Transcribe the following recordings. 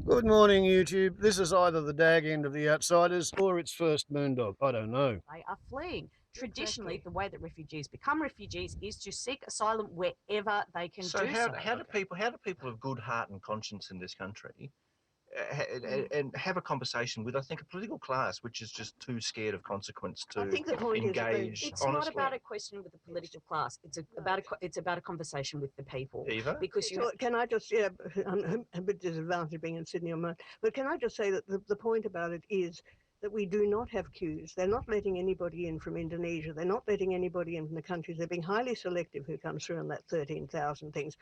Good morning, YouTube. This is either the dag end of the Outsiders or its first moondog. I don't know. They are fleeing. Traditionally, the way that refugees become refugees is to seek asylum wherever they can So do how so. do people of good heart and conscience in this country and have a conversation with, I think, a political class which is just too scared of consequence to I think the point engage It's honestly? not about a question with the political class. It's about a conversation with the people. Eva? Because you So can I just, I'm a bit disadvantaged being in Sydney on my, but can I just say that the point about it is that we do not have queues. They're not letting anybody in from Indonesia. They're not letting anybody in from the countries. They're being highly selective who comes through on that 13,000 things.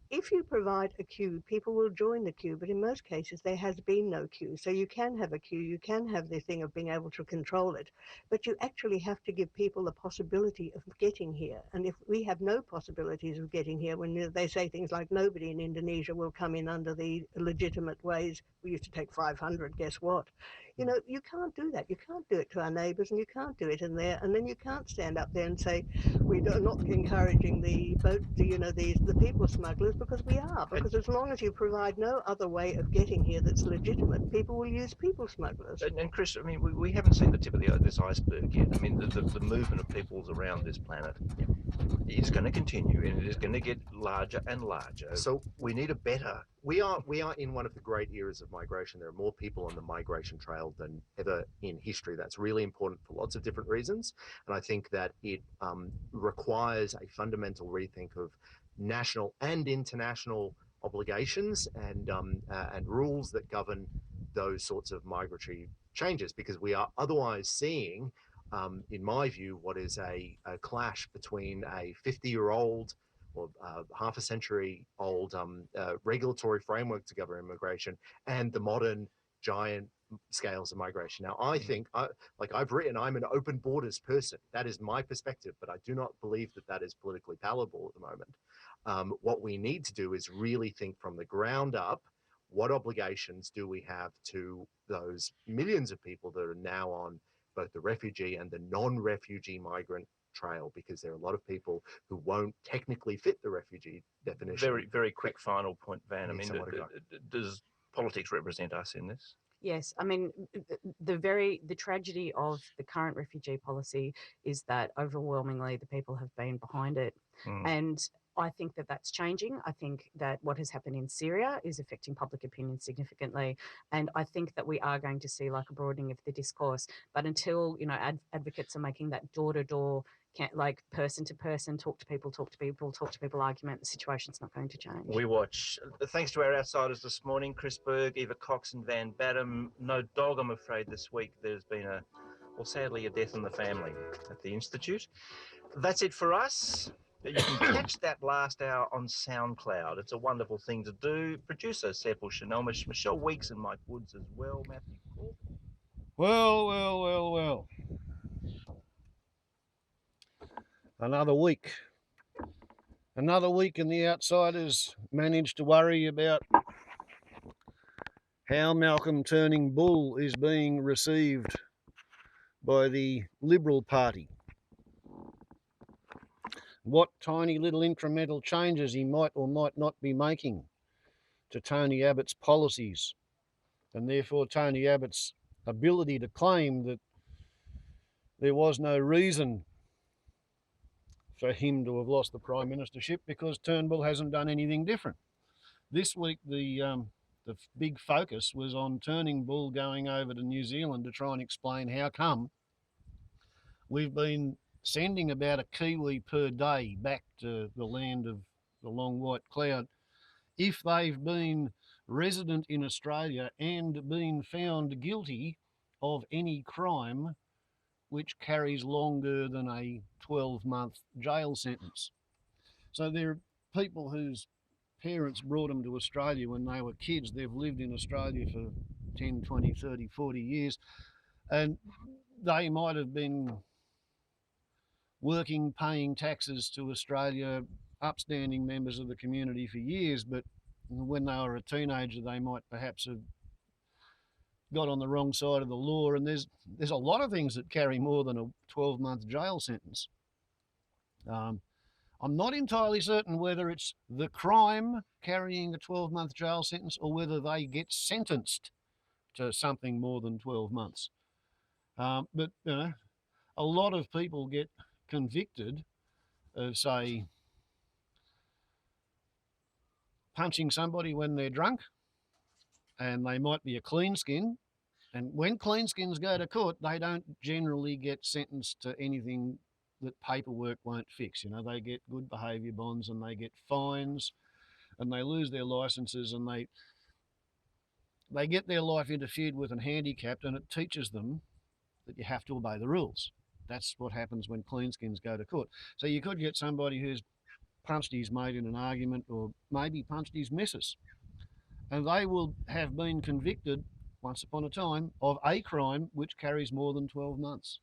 If you provide a queue, people will join the queue, but in most cases there has been no queue. So you can have a queue, you can have the thing of being able to control it, but you actually have to give people the possibility of getting here. And if we have no possibilities of getting here, when they say things like nobody in Indonesia will come in under the legitimate ways, we used to take 500, guess what? You know, you can't do that. You can't do it to our neighbours and you can't do it in there. And then you can't stand up there and say, we're not encouraging the boat, the people smugglers, because we are. Because as long as you provide no other way of getting here that's legitimate, people will use people smugglers. And Chris, I mean, we haven't seen the tip of this iceberg yet. I mean, the movement of peoples around this planet is going to continue, and it is going to get larger and larger. So we need a better. We are in one of the great eras of migration. There are more people on the migration trail than ever in history. That's really important for lots of different reasons, and I think that it requires a fundamental rethink of national and international obligations and rules that govern those sorts of migratory changes, because we are otherwise seeing, in my view, what is a clash between a 50-year-old or half a century old regulatory framework to govern immigration and the modern giant scales of migration. Now, I think, like I've written, I'm an open borders person. That is my perspective, but I do not believe that that is politically palatable at the moment. What we need to do is really think from the ground up, what obligations do we have to those millions of people that are now on both the refugee and the non-refugee migrant trail, because there are a lot of people who won't technically fit the refugee definition. Very, very quick final point, Van. I Need mean, somewhere to go. does politics represent us in this? Yes, I mean, the tragedy of the current refugee policy is that overwhelmingly the people have been behind it. And I think that that's changing. I think that what has happened in Syria is affecting public opinion significantly. And I think that we are going to see like a broadening of the discourse. But until, advocates are making that door-to-door, like person-to-person, talk to people argument, the situation's not going to change. We watch, thanks to our outsiders this morning, Chris Berg, Eva Cox and Van Badham. No dog, I'm afraid, this week. There's been sadly, a death in the family at the Institute. That's it for us. You can catch that last hour on SoundCloud. It's a wonderful thing to do. Producer Sepple Chanel, Michelle Weeks and Mike Woods as well. Matthew Corp. Well. Another week. Another week, and the Outsiders managed to worry about how Malcolm Turning Bull is being received by the Liberal Party. What tiny little incremental changes he might or might not be making to Tony Abbott's policies, and therefore Tony Abbott's ability to claim that there was no reason for him to have lost the Prime Ministership because Turnbull hasn't done anything different. This week, the big focus was on Turning Bull going over to New Zealand to try and explain how come we've been sending about a Kiwi per day back to the land of the long white cloud if they've been resident in Australia and been found guilty of any crime which carries longer than a 12-month jail sentence. So there are people whose parents brought them to Australia when they were kids. They've lived in Australia for 10, 20, 30, 40 years, and they might have been working, paying taxes to Australia, upstanding members of the community for years, but when they were a teenager, they might perhaps have got on the wrong side of the law, and there's a lot of things that carry more than a 12-month jail sentence. I'm not entirely certain whether it's the crime carrying a 12-month jail sentence or whether they get sentenced to something more than 12 months. But you know, a lot of people get convicted of, say, punching somebody when they're drunk, and they might be a clean skin. And when clean skins go to court, they don't generally get sentenced to anything that paperwork won't fix. You know, they get good behaviour bonds and they get fines and they lose their licences and they get their life interfered with and handicapped, and it teaches them that you have to obey the rules. That's what happens when clean skins go to court. So you could get somebody who's punched his mate in an argument or maybe punched his missus, and they will have been convicted once upon a time of a crime which carries more than 12 months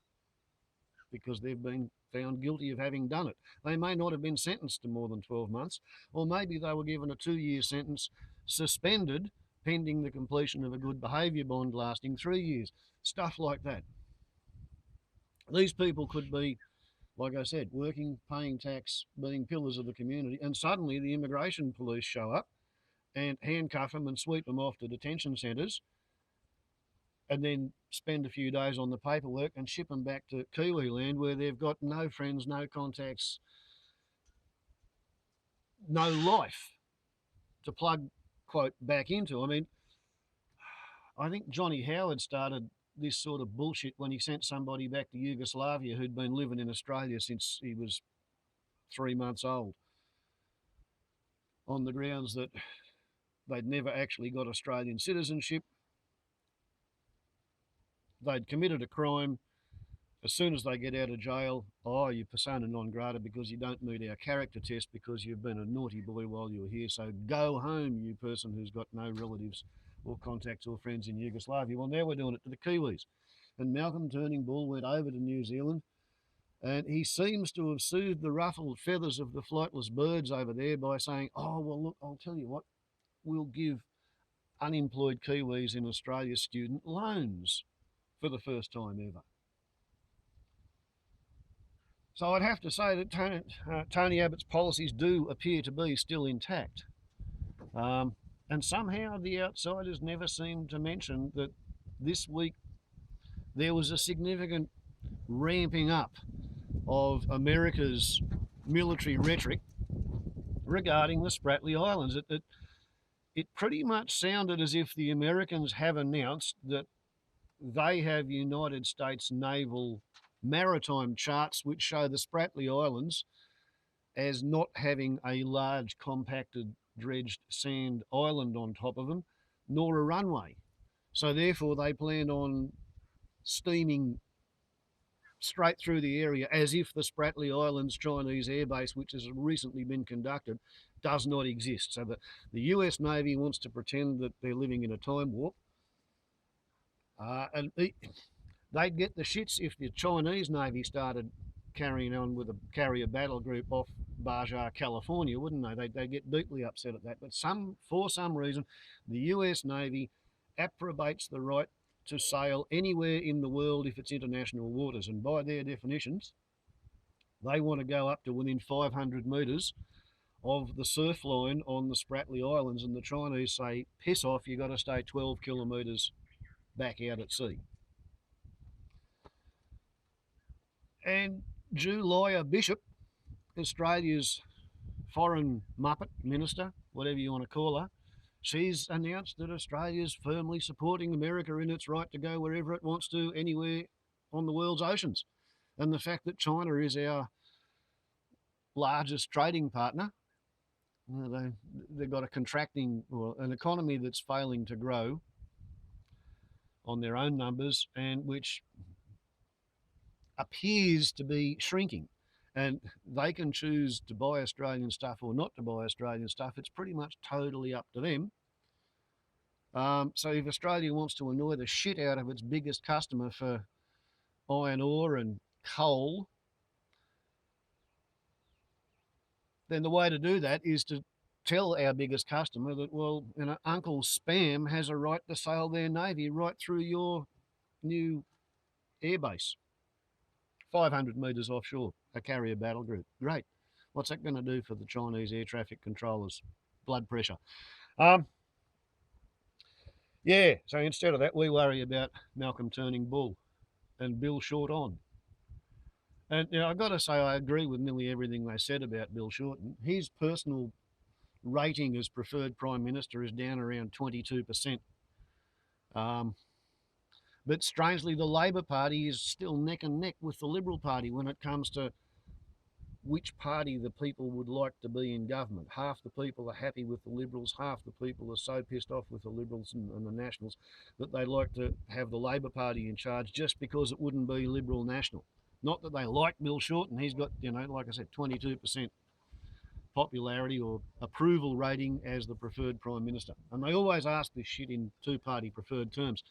because they've been found guilty of having done it. They may not have been sentenced to more than 12 months, or maybe they were given a 2-year sentence suspended pending the completion of a good behaviour bond lasting 3 years, stuff like that. These people could be, like I said, working, paying tax, being pillars of the community, and suddenly the immigration police show up and handcuff them and sweep them off to detention centres, and then spend a few days on the paperwork and ship them back to Kiwi land where they've got no friends, no contacts, no life to plug, quote, back into. I mean, I think Johnny Howard started this sort of bullshit when he sent somebody back to Yugoslavia who'd been living in Australia since he was 3 months old, on the grounds that they'd never actually got Australian citizenship. They'd committed a crime. As soon as they get out of jail, oh, you're persona non grata because you don't meet our character test because you've been a naughty boy while you were here. So go home, you person who's got no relatives or contacts or friends in Yugoslavia. Well, now we're doing it to the Kiwis. And Malcolm Turning Bull went over to New Zealand, and he seems to have soothed the ruffled feathers of the flightless birds over there by saying, oh, well, look, I'll tell you what, we'll give unemployed Kiwis in Australia student loans for the first time ever. So I'd have to say that Tony Abbott's policies do appear to be still intact. And somehow the outsiders never seem to mention that this week there was a significant ramping up of America's military rhetoric regarding the Spratly Islands. It pretty much sounded as if the Americans have announced that they have United States naval maritime charts which show the Spratly Islands as not having a large compacted dredged sand island on top of them, nor a runway. So therefore they plan on steaming straight through the area as if the Spratly Islands Chinese airbase, which has recently been conducted, does not exist. So the US Navy wants to pretend that they're living in a time warp. And they'd get the shits if the Chinese Navy started carrying on with a carrier battle group off Baja, California, wouldn't they? They'd get deeply upset at that. But for some reason, the US Navy approbates the right to sail anywhere in the world if it's international waters. And by their definitions, they want to go up to within 500 metres of the surf line on the Spratly Islands. And the Chinese say, piss off, you've got to stay 12 kilometres back out at sea. And Julia Bishop, Australia's foreign muppet minister, whatever you want to call her, she's announced that Australia's firmly supporting America in its right to go wherever it wants to, anywhere on the world's oceans. And the fact that China is our largest trading partner, they've got a contracting, or an economy that's failing to grow on their own numbers, and which appears to be shrinking. And they can choose to buy Australian stuff or not to buy Australian stuff. It's pretty much totally up to them. So if Australia wants to annoy the shit out of its biggest customer for iron ore and coal, then the way to do that is to tell our biggest customer that, well, Uncle Spam has a right to sail their navy right through your new airbase, 500 metres offshore, a carrier battle group. Great. What's that going to do for the Chinese air traffic controllers' blood pressure? Yeah, so instead of that, we worry about Malcolm turning bull and Bill Short on. And I've got to say, I agree with nearly everything they said about Bill Shorten. His personal rating as preferred Prime Minister is down around 22%. But strangely, the Labor Party is still neck and neck with the Liberal Party when it comes to which party the people would like to be in government. Half the people are happy with the Liberals, half the people are so pissed off with the Liberals and the Nationals that they like to have the Labor Party in charge just because it wouldn't be Liberal National. Not that they like Bill Shorten, he's got, like I said, 22% popularity or approval rating as the preferred Prime Minister. And they always ask this shit in two-party preferred terms.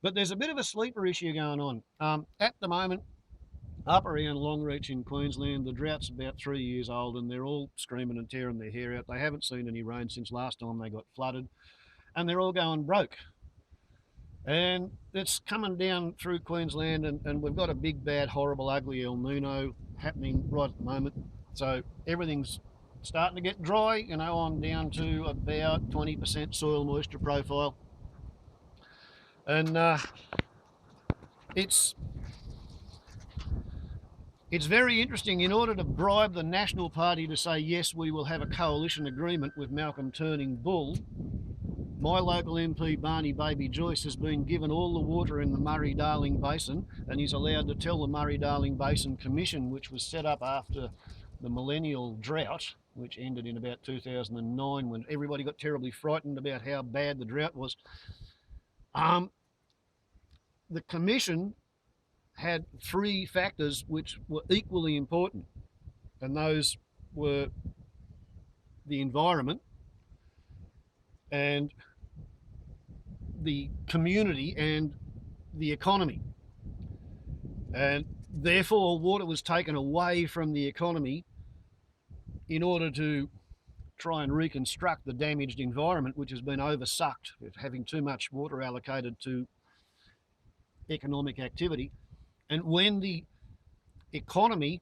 But there's a bit of a sleeper issue going on. At the moment, up around Longreach in Queensland, the drought's about 3 years old and they're all screaming and tearing their hair out. They haven't seen any rain since last time they got flooded and they're all going broke. And it's coming down through Queensland and we've got a big, bad, horrible, ugly El Nino happening right at the moment. So everything's starting to get dry. I'm down to about 20% soil moisture profile. And it's very interesting. In order to bribe the National Party to say, yes, we will have a coalition agreement with Malcolm turning bull, my local MP, Barney Baby Joyce, has been given all the water in the Murray-Darling Basin and he's allowed to tell the Murray-Darling Basin Commission, which was set up after the millennial drought, which ended in about 2009 when everybody got terribly frightened about how bad the drought was. The Commission had three factors which were equally important, and those were the environment and the community and the economy. And therefore, water was taken away from the economy in order to try and reconstruct the damaged environment, which has been oversucked, having too much water allocated to economic activity. And when the economy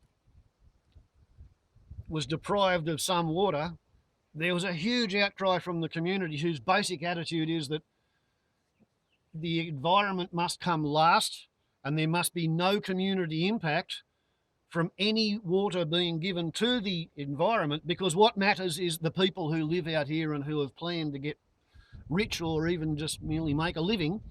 was deprived of some water, there was a huge outcry from the community whose basic attitude is that the environment must come last and there must be no community impact from any water being given to the environment, because what matters is the people who live out here and who have planned to get rich or even just merely make a living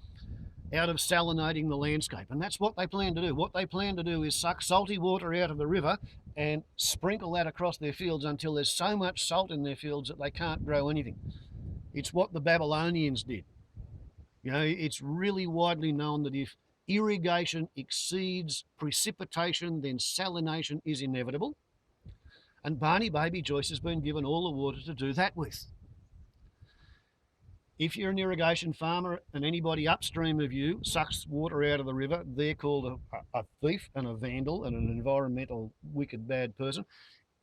out of salinating the landscape. And that's what they plan to do. What they plan to do is suck salty water out of the river and sprinkle that across their fields until there's so much salt in their fields that they can't grow anything. It's what the Babylonians did. It's really widely known that if irrigation exceeds precipitation, then salination is inevitable. And Barney Baby Joyce has been given all the water to do that with. If you're an irrigation farmer and anybody upstream of you sucks water out of the river, they're called a thief and a vandal and an environmental wicked bad person.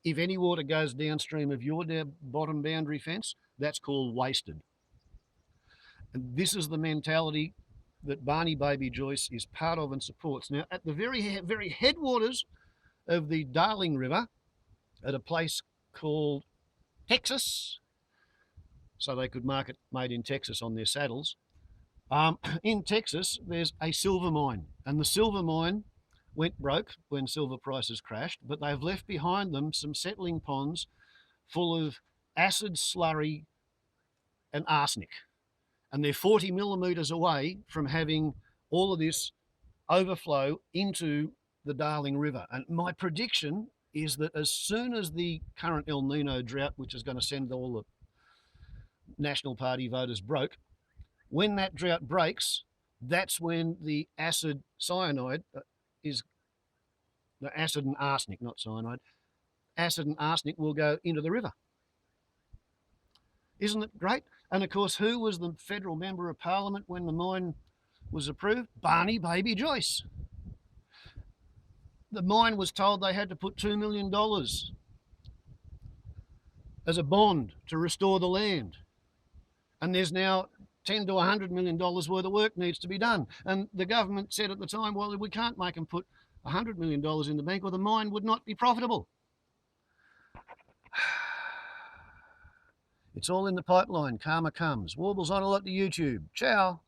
If any water goes downstream of your bottom boundary fence, that's called wasted. And this is the mentality that Barney Baby Joyce is part of and supports. Now, at the very headwaters of the Darling River, at a place called Texas, so they could market made in Texas on their saddles. In Texas, there's a silver mine, and the silver mine went broke when silver prices crashed, but they've left behind them some settling ponds full of acid slurry and arsenic. And they're 40 millimetres away from having all of this overflow into the Darling River. And my prediction is that as soon as the current El Nino drought, which is going to send all the National Party voters broke, when that drought breaks, that's when the acid cyanide the acid and arsenic, not cyanide, acid and arsenic will go into the river. Isn't it great? And of course, who was the federal member of parliament when the mine was approved? Barney Baby Joyce. The mine was told they had to put $2 million as a bond to restore the land. And there's now $10 to $100 million worth of work needs to be done. And the government said at the time, well, we can't make them put $100 million in the bank or the mine would not be profitable. It's all in the pipeline. Karma comes. Warbles on a lot to YouTube. Ciao.